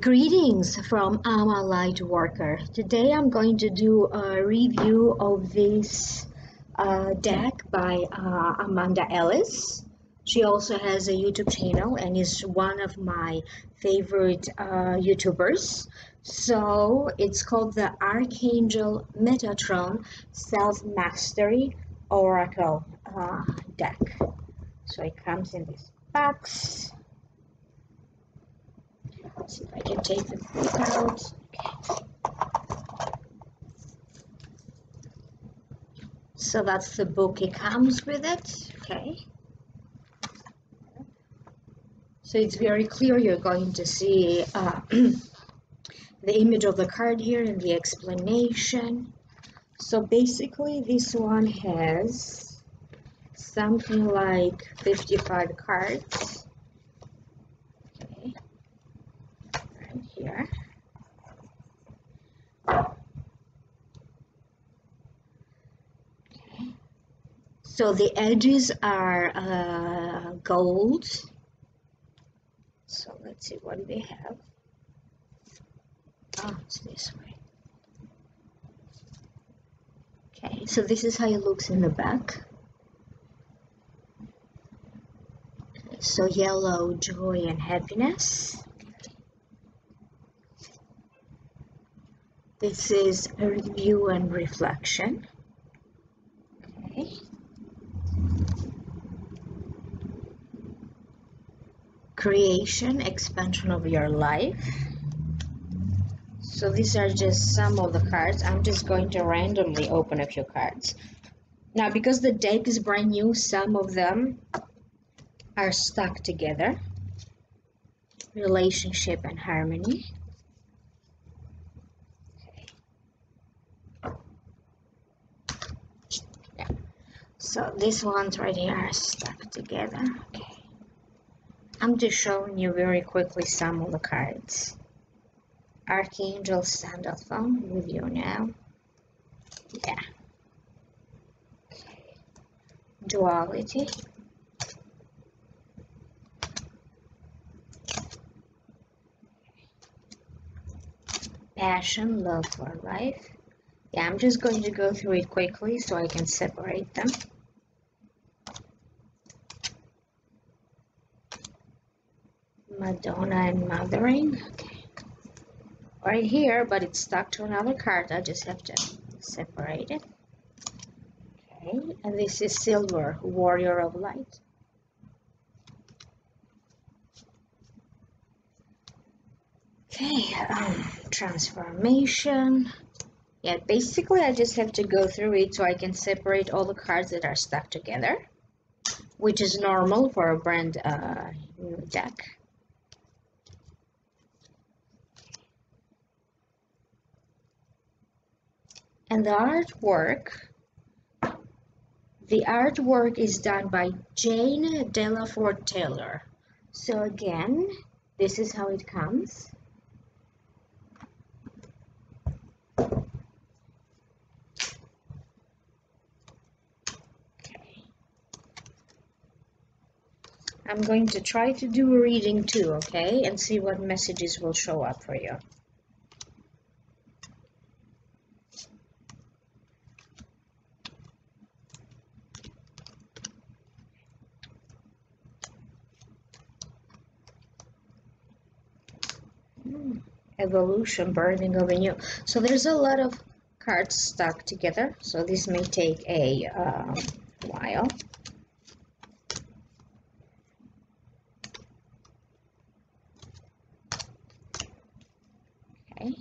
Greetings from Ama LightWorker. Today I'm going to do a review of this deck by Amanda Ellis. She also has a YouTube channel and is one of my favorite YouTubers. So it's called the Archangel Metatron Self-Mastery Oracle deck. So it comes in this box. Let's see if I can take the book out. Okay. So that's the book, it comes with it. Okay. So it's very clear. You're going to see the image of the card here and the explanation. So basically this one has something like 55 cards. Okay. Right here. Okay. So the edges are gold. So let's see what they have. Oh, it's this way. Okay, so this is how it looks in the back. Okay, so yellow, joy and happiness. Okay. This is a review and reflection. Okay. Creation, expansion of your life. So these are just some of the cards. I'm just going to randomly open a few cards. Now, because the deck is brand new, some of them are stuck together. Relationship and harmony. Okay. Yeah. So these ones right here are stuck together. Okay. I'm just showing you very quickly some of the cards. Archangel Sandalphon with you now. Yeah. Okay. Duality. Passion, love for life. Yeah, I'm just going to go through it quickly so I can separate them. Madonna and Mothering. Okay. Right here, but it's stuck to another card. I just have to separate it. Okay, and this is Silver, Warrior of Light. Okay, Transformation. Yeah, basically I just have to go through it so I can separate all the cards that are stuck together, which is normal for a brand new deck. And the artwork is done by Jane Delaford Taylor. So again, this is how it comes. Okay. I'm going to try to do a reading too, okay, and see what messages will show up for you. Evolution, birthing of a new. So there's a lot of cards stuck together, so this may take a while. Okay.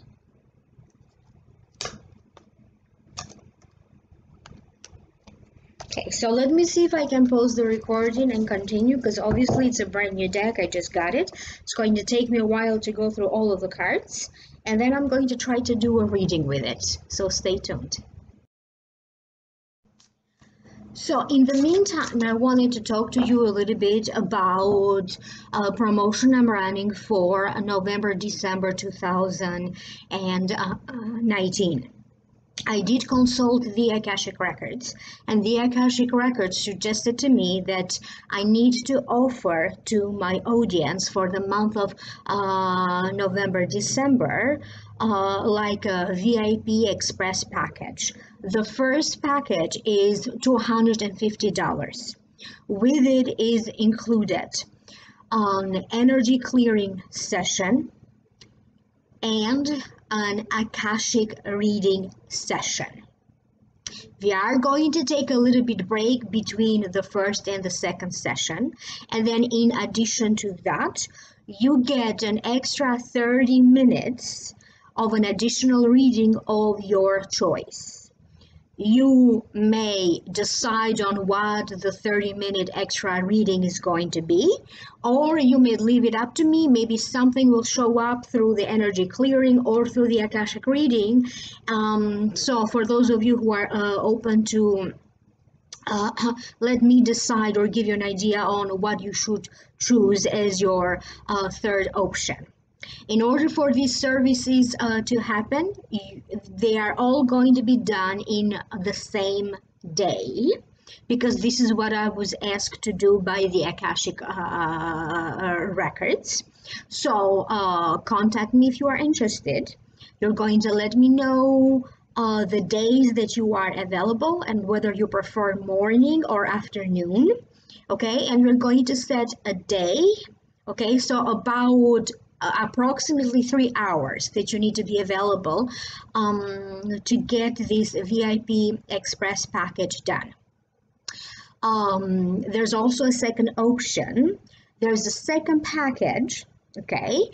Okay, so let me see if I can pause the recording and continue, because obviously it's a brand new deck. I just got it. It's going to take me a while to go through all of the cards, and then I'm going to try to do a reading with it. So stay tuned. So in the meantime, I wanted to talk to you a little bit about a promotion I'm running for November, December 2019. I did consult the Akashic Records, and the Akashic Records suggested to me that I need to offer to my audience for the month of November, December, like a VIP express package. The first package is $250. With it is included an energy clearing session and an Akashic reading session. We are going to take a little bit break between the first and the second session, and then in addition to that, you get an extra 30 minutes of an additional reading of your choice. You may decide on what the 30-minute extra reading is going to be, or you may leave it up to me. Maybe something will show up through the energy clearing or through the Akashic reading. So for those of you who are open to let me decide or give you an idea on what you should choose as your third option. In order for these services to happen, they are all going to be done in the same day, because this is what I was asked to do by the Akashic Records. So contact me if you are interested. You're going to let me know the days that you are available and whether you prefer morning or afternoon. Okay, and we're going to set a day. Okay, so about approximately 3 hours that you need to be available to get this VIP express package done. There's also a second option. There's a second package, okay,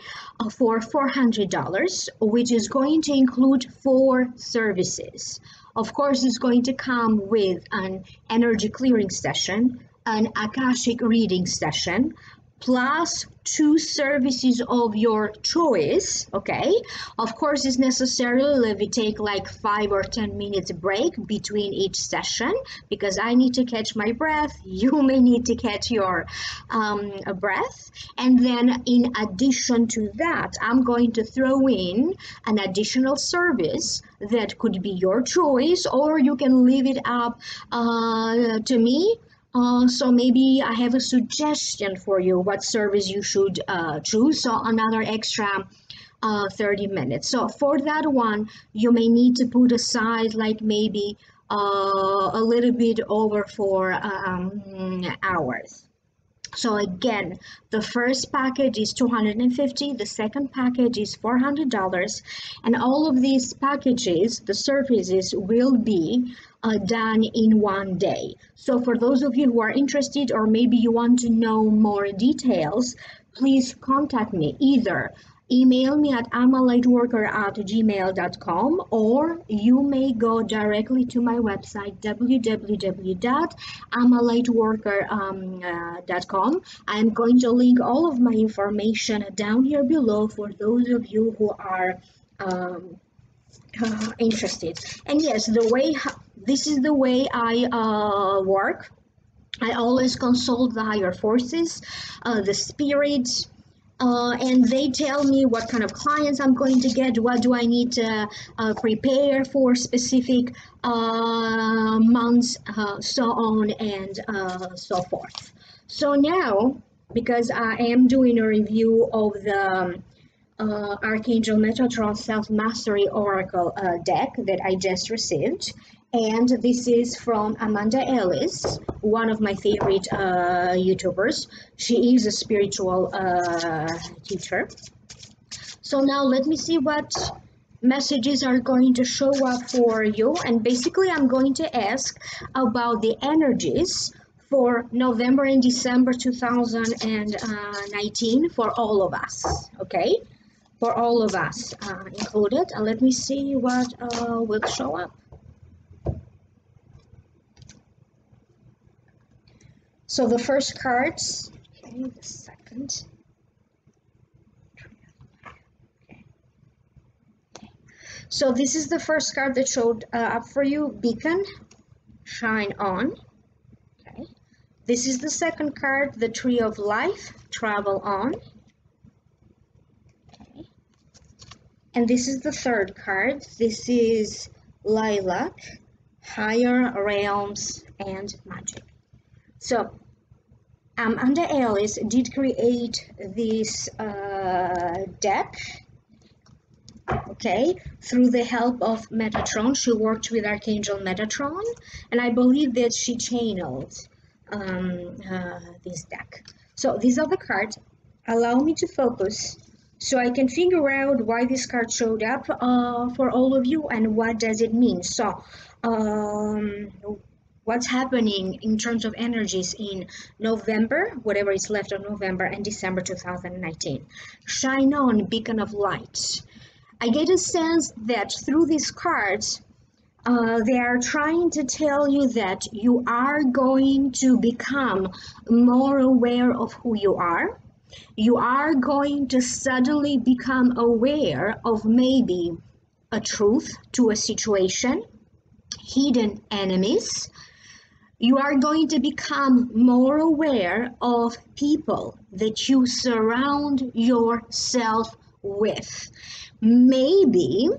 for $400, which is going to include 4 services. Of course, it's going to come with an energy clearing session, an Akashic reading session, plus 2 services of your choice. Okay, of course it's necessary that we take like 5 or 10 minutes break between each session, because I need to catch my breath, you may need to catch your breath, and then in addition to that, I'm going to throw in an additional service that could be your choice, or you can leave it up to me. So maybe I have a suggestion for you what service you should choose. So another extra 30 minutes. So for that one, you may need to put aside like maybe a little bit over 4 hours. So again, the first package is $250, the second package is $400, and all of these packages, the services, will be done in one day. So for those of you who are interested, or maybe you want to know more details, please contact me. Either email me at amalightworker@gmail.com, or you may go directly to my website, www.amalightworker.com. I'm going to link all of my information down here below for those of you who are interested. And yes, this is the way I work. I always consult the higher forces, the spirits, and they tell me what kind of clients I'm going to get, what do I need to prepare for specific months, so on and so forth. So now, because I am doing a review of the Archangel Metatron Self-Mastery Oracle deck that I just received, and this is from Amanda Ellis, one of my favorite YouTubers. She is a spiritual teacher. So now let me see what messages are going to show up for you, and basically I'm going to ask about the energies for November and December 2019 for all of us, okay? For all of us included, and let me see what will show up. So the first cards, okay, the second. Okay. So this is the first card that showed up for you, Beacon, Shine On. This is the second card, the Tree of Life, travel on. And this is the third card. This is Lilac, higher realms and magic. So Amanda Ellis did create this deck, okay, through the help of Metatron. She worked with Archangel Metatron, and I believe that she channeled this deck. So these are the cards. Allow me to focus so I can figure out why this card showed up for all of you and what does it mean. So what's happening in terms of energies in November, whatever is left of November, and December 2019. Shine on, beacon of light. I get a sense that through these cards, they are trying to tell you that you are going to become more aware of who you are. You are going to suddenly become aware of maybe a truth to a situation, hidden enemies. You are going to become more aware of people that you surround yourself with. Maybe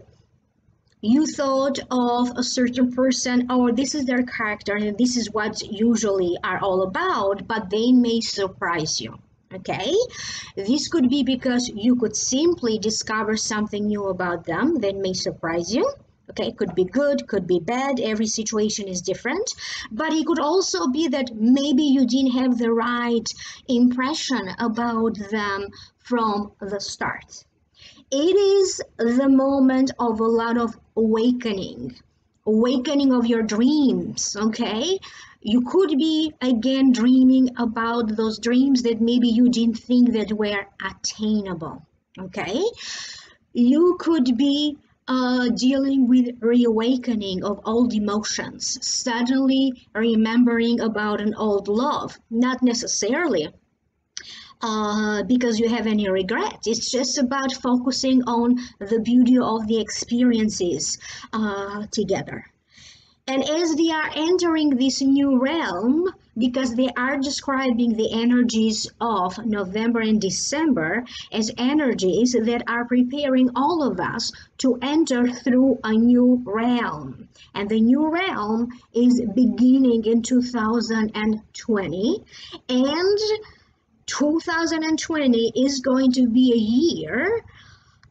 you thought of a certain person, or this is their character and this is what usually are all about, but they may surprise you. Okay, this could be because you could simply discover something new about them that may surprise you. Okay, could be good, could be bad, every situation is different, but it could also be that maybe you didn't have the right impression about them from the start. It is the moment of a lot of awakening of your dreams, okay? You could be again dreaming about those dreams that maybe you didn't think that were attainable, okay? You could be dealing with reawakening of old emotions, suddenly remembering about an old love, not necessarily because you have any regret. It's just about focusing on the beauty of the experiences together. And as they are entering this new realm, because they are describing the energies of November and December as energies that are preparing all of us to enter through a new realm. And the new realm is beginning in 2020, and 2020 is going to be a year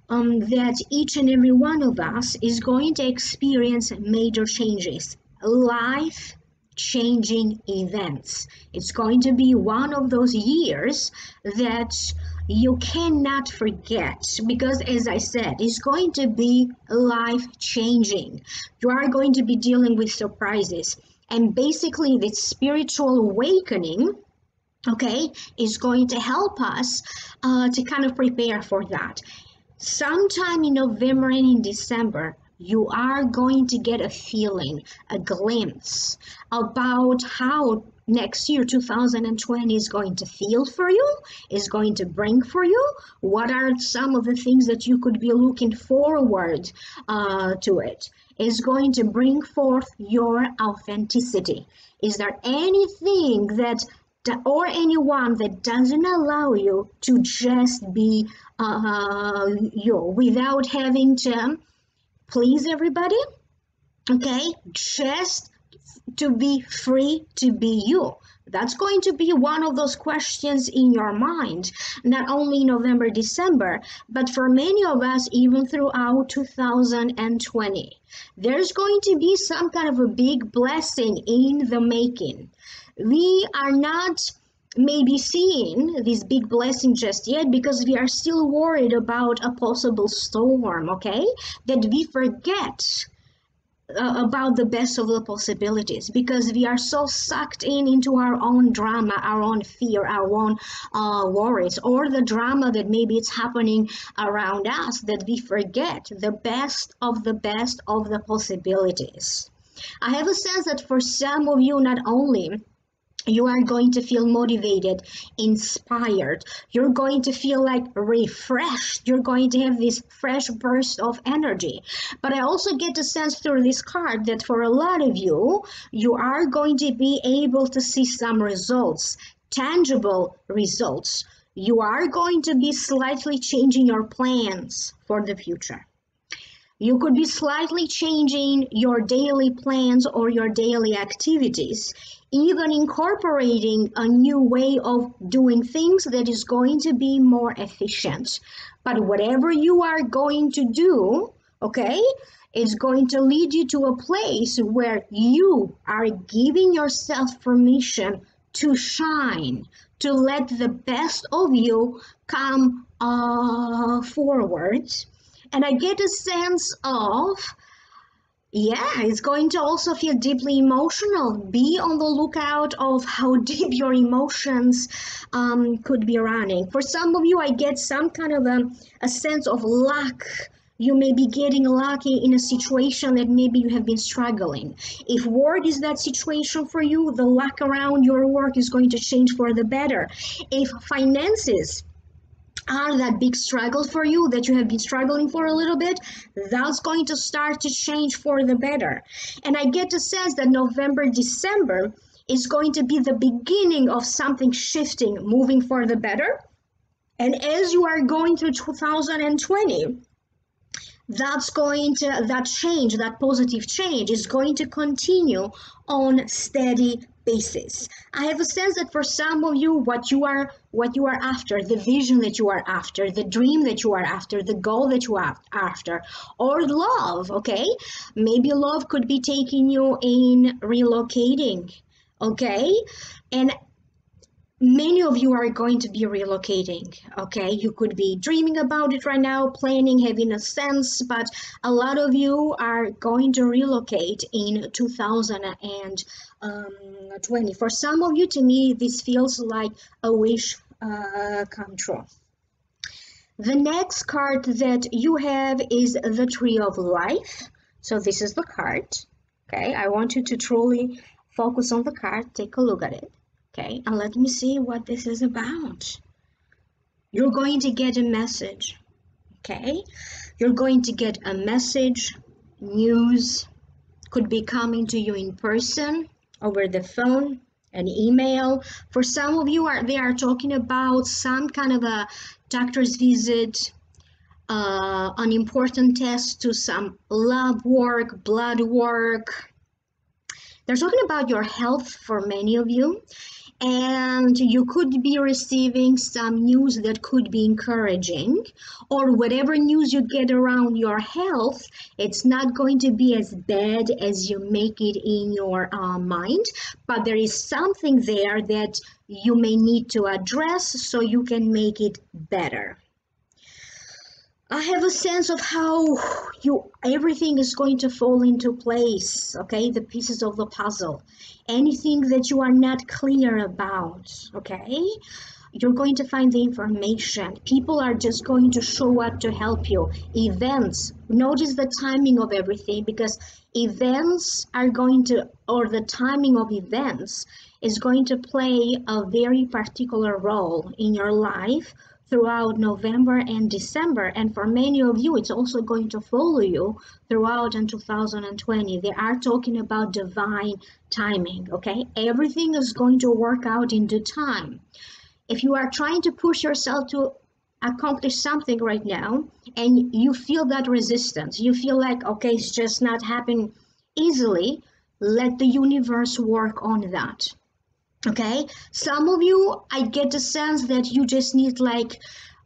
that each and every one of us is going to experience major changes, life-changing events. It's going to be one of those years that you cannot forget because, as I said, it's going to be life-changing. You are going to be dealing with surprises, and basically this spiritual awakening, okay, is going to help us to kind of prepare for that. Sometime in November and in December, you are going to get a feeling, a glimpse about how next year 2020 is going to feel for you, is going to bring for you. What are some of the things that you could be looking forward to it? Is going to bring forth your authenticity. Is there anything that or anyone that doesn't allow you to just be you without having to please everybody, okay? Just to be free to be you. That's going to be one of those questions in your mind, not only November, December, but for many of us, even throughout 2020. There's going to be some kind of a big blessing in the making. We are not maybe seeing this big blessing just yet because we are still worried about a possible storm, okay? That we forget about the best of the possibilities because we are so sucked into our own drama, our own fear, our own worries, or the drama that maybe it's happening around us that we forget the best of the possibilities. I have a sense that for some of you, not only You are going to feel motivated, inspired. You're going to feel like refreshed. You're going to have this fresh burst of energy. But I also get the sense through this card that for a lot of you, you are going to be able to see some results, tangible results. You are going to be slightly changing your plans for the future. You could be slightly changing your daily plans or your daily activities, even incorporating a new way of doing things that is going to be more efficient. But whatever you are going to do, okay, it's going to lead you to a place where you are giving yourself permission to shine, to let the best of you come forward. And I get a sense of, yeah, it's going to also feel deeply emotional. Be on the lookout of how deep your emotions could be running. For some of you, I get some kind of a sense of luck. You may be getting lucky in a situation that maybe you have been struggling. If work is that situation for you, the luck around your work is going to change for the better. If finances are that big struggle for you that you have been struggling for a little bit, that's going to start to change for the better. And I get the sense that November, December is going to be the beginning of something shifting, moving for the better. And as you are going through 2020, that change, that positive change is going to continue on steady basis. I have a sense that for some of you, what you are after, the vision that you are after, the dream that you are after, the goal that you are after, or love, okay? Maybe love could be taking you in relocating, okay? And many of you are going to be relocating, okay? You could be dreaming about it right now, planning, having a sense, but a lot of you are going to relocate in 2020. For some of you, to me, this feels like a wish come true. The next card that you have is the Tree of Life. So this is the card, okay? I want you to truly focus on the card, take a look at it. Okay, and let me see what this is about. You're going to get a message, okay? You're going to get a message, news, could be coming to you in person, over the phone, an email. For some of you, they are talking about some kind of a doctor's visit, an important test to some lab work, blood work. They're talking about your health for many of you. And you could be receiving some news that could be encouraging, or whatever news you get around your health, it's not going to be as bad as you make it in your mind, but there is something there that you may need to address so you can make it better. I have a sense of how everything is going to fall into place, okay? The pieces of the puzzle. Anything that you are not clear about, okay? You're going to find the information. People are just going to show up to help you. Events, notice the timing of everything, because events are going to, or the timing of events is going to play a very particular role in your life throughout November and December, and for many of you it's also going to follow you throughout in 2020. They are talking about divine timing, okay? Everything is going to work out in due time. If you are trying to push yourself to accomplish something right now and you feel that resistance, you feel like, okay, it's just not happening easily, let the universe work on that. Okay, some of you, I get the sense that you just need like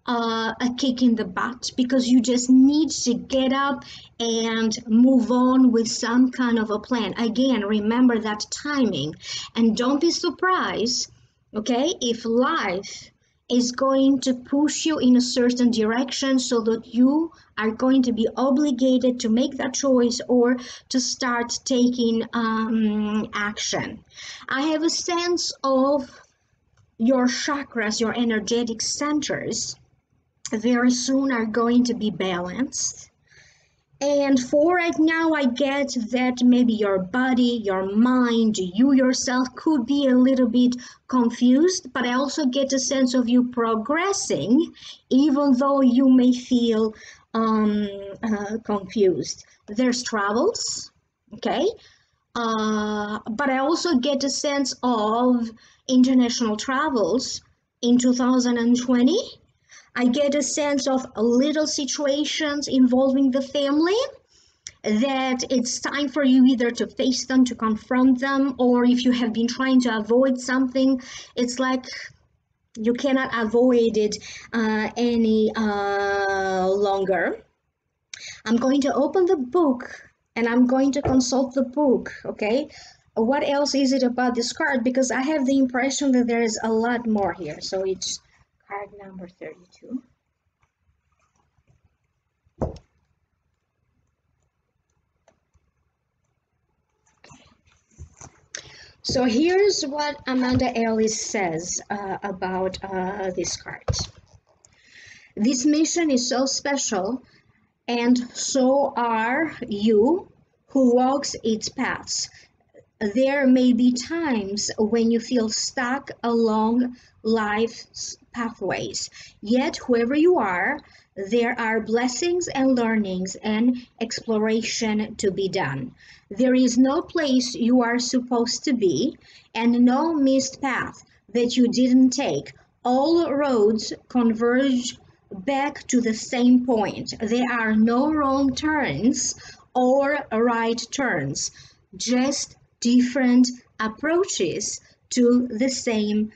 a kick in the butt, because you just need to get up and move on with some kind of a plan. Again, remember that timing, and don't be surprised, okay, if life is going to push you in a certain direction so that you are going to be obligated to make that choice or to start taking action. I have a sense of your chakras, your energetic centers, very soon are going to be balanced. And for right now, I get that maybe your body, your mind, you yourself could be a little bit confused, but I also get a sense of you progressing, even though you may feel confused. There's travels, okay? But I also get a sense of international travels in 2020. I get a sense of little situations involving the family that it's time for you either to face them, to confront them, or if you have been trying to avoid something, it's like you cannot avoid it any longer. I'm going to open the book and I'm going to consult the book, okay? What else is it about this card? Because I have the impression that there is a lot more here. So it's card number 32. So here's what Amanda Ellis says about this card. This mission is so special, and so are you who walks its paths. There may be times when you feel stuck along life's pathways, yet whoever you are, there are blessings and learnings and exploration to be done. There is no place you are supposed to be and no missed path that you didn't take. All roads converge back to the same point. There are no wrong turns or right turns, just different approaches to the same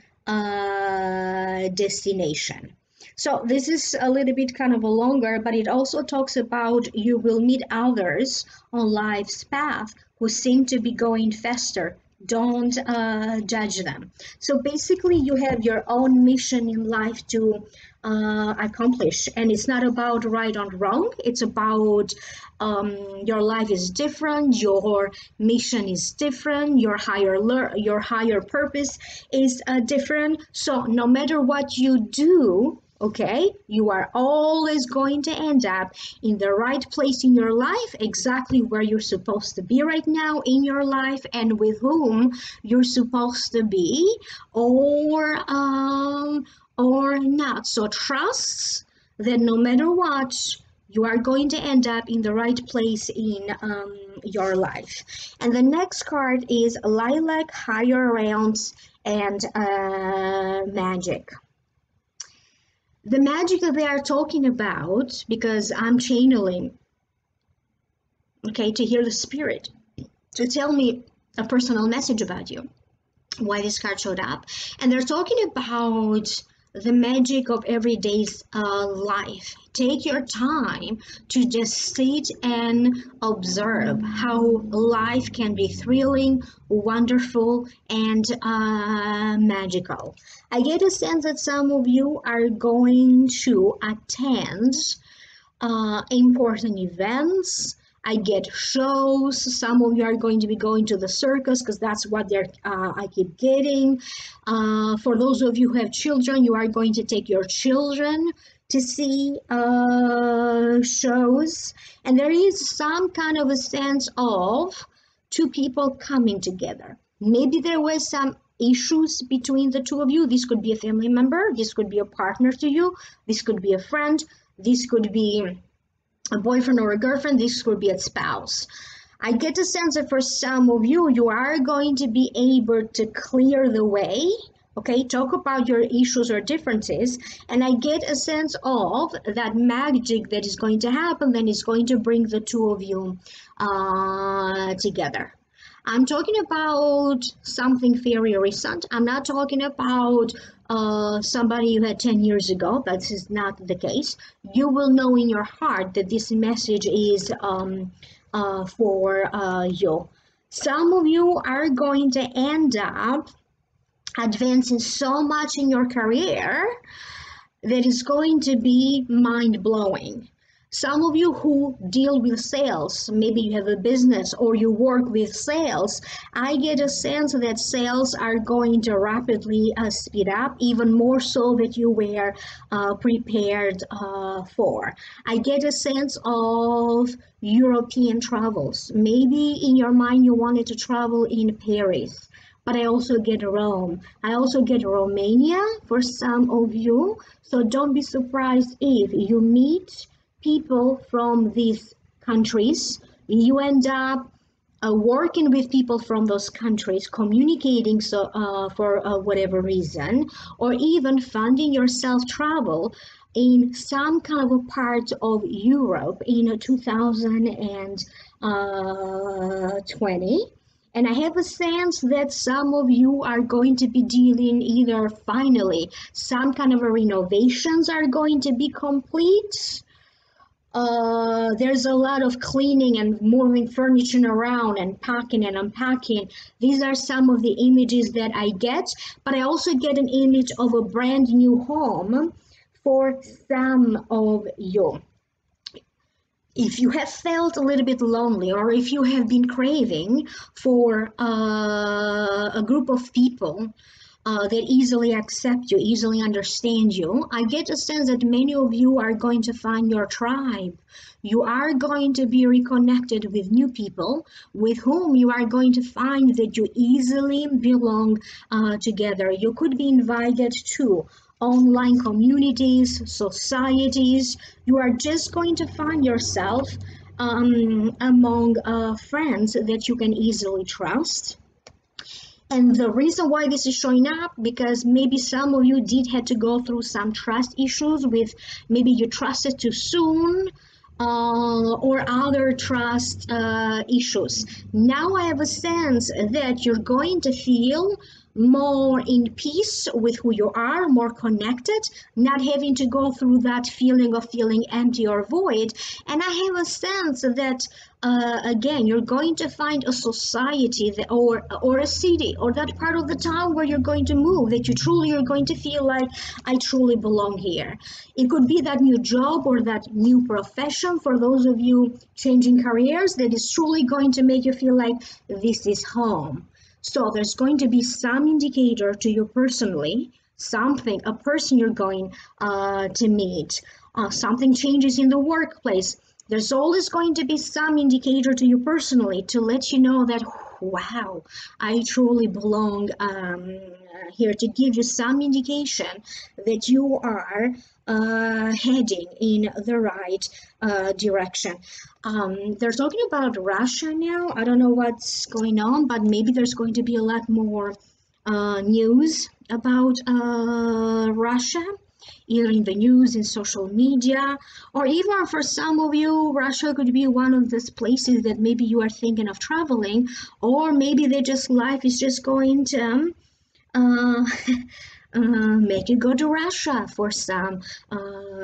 destination. So this is a little bit kind of a longer, but it also talks about you will meet others on life's path who seem to be going faster. Don't judge them. So basically you have your own mission in life to accomplish, and it's not about right or wrong. It's about your life is different, your mission is different, your higher purpose is different. So no matter what you do, okay, you are always going to end up in the right place in your life, exactly where you're supposed to be right now in your life, and with whom you're supposed to be, or not. So trust that no matter what, you are going to end up in the right place in your life. And the next card is Lilac, Higher Realms, and Magic. The magic that they are talking about, because I'm channeling, okay, to hear the spirit, to tell me a personal message about you, why this card showed up. And they're talking about the magic of everyday life. Take your time to just sit and observe how life can be thrilling, wonderful, and magical. I get a sense that some of you are going to attend important events. I get shows. Some of you are going to be going to the circus because that's what I keep getting. For those of you who have children, you are going to take your children to see shows. And there is some kind of a sense of two people coming together. Maybe there was some issues between the two of you. This could be a family member. This could be a partner to you. This could be a friend. This could be a boyfriend or a girlfriend. This could be a spouse. I get a sense that for some of you, you are going to be able to clear the way, okay, talk about your issues or differences, and I get a sense of that magic that is going to happen, then is going to bring the two of you together. I'm talking about something very recent. I'm not talking about somebody you had 10 years ago. That is not the case. You will know in your heart that this message is for you. Some of you are going to end up advancing so much in your career that is going to be mind-blowing. Some of you who deal with sales, maybe you have a business or you work with sales, I get a sense that sales are going to rapidly speed up, even more so that you were prepared for. I get a sense of European travels. Maybe in your mind you wanted to travel in Paris, but I also get Rome. I also get Romania for some of you. So don't be surprised if you meet people from these countries. You end up working with people from those countries, communicating for whatever reason, or even funding yourself travel in some kind of a part of Europe in 2020. And I have a sense that some of you are going to be dealing either finally some kind of a renovations are going to be complete. There's a lot of cleaning and moving furniture around and packing and unpacking. These are some of the images that I get, but I also get an image of a brand new home for some of you. If you have felt a little bit lonely, or if you have been craving for a group of people that easily accept you, easily understand you, I get a sense that many of you are going to find your tribe. You are going to be reconnected with new people with whom you are going to find that you easily belong together. You could be invited to online communities, societies. You are just going to find yourself among friends that you can easily trust. And the reason why this is showing up, because maybe some of you did had to go through some trust issues with, maybe you trusted too soon, or other trust issues. Now I have a sense that you're going to feel more in peace with who you are, more connected, not having to go through that feeling of feeling empty or void. And I have a sense that again, you're going to find a society that, or a city or that part of the town where you're going to move, that you truly are going to feel like, I truly belong here. It could be that new job or that new profession for those of you changing careers that is truly going to make you feel like this is home. So there's going to be some indicator to you personally, something, a person you're going to meet, something changes in the workplace. There's always going to be some indicator to you personally to let you know that, wow, I truly belong here, to give you some indication that you are heading in the right direction. They're talking about Russia now. I don't know what's going on, but maybe there's going to be a lot more news about Russia, either in the news, in social media, or even for some of you, Russia could be one of those places that maybe you are thinking of traveling, or maybe life is just going to make you go to Russia for some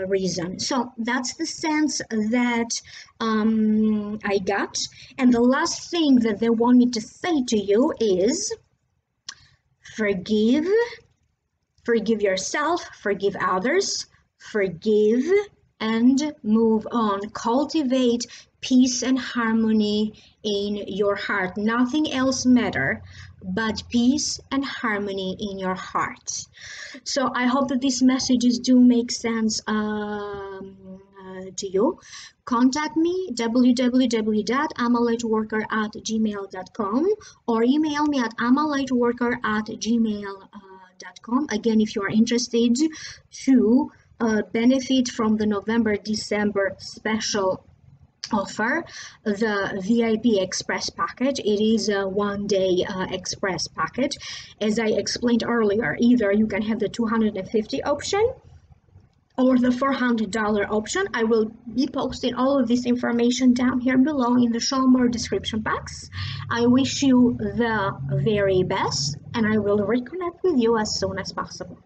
reason. So that's the sense that I got. And the last thing that they want me to say to you is forgive. Forgive yourself, forgive others, forgive and move on. Cultivate peace and harmony in your heart. Nothing else matters but peace and harmony in your heart. So I hope that these messages do make sense to you. Contact me, www.amalightworker@gmail.com, or email me at amalightworker@gmail.com. Again, if you are interested to benefit from the November-December special offer, the VIP Express package. It is a one-day express package. As I explained earlier, either you can have the $250 option or the $400 option. I will be posting all of this information down here below in the show more description box. I wish you the very best, and I will reconnect with you as soon as possible.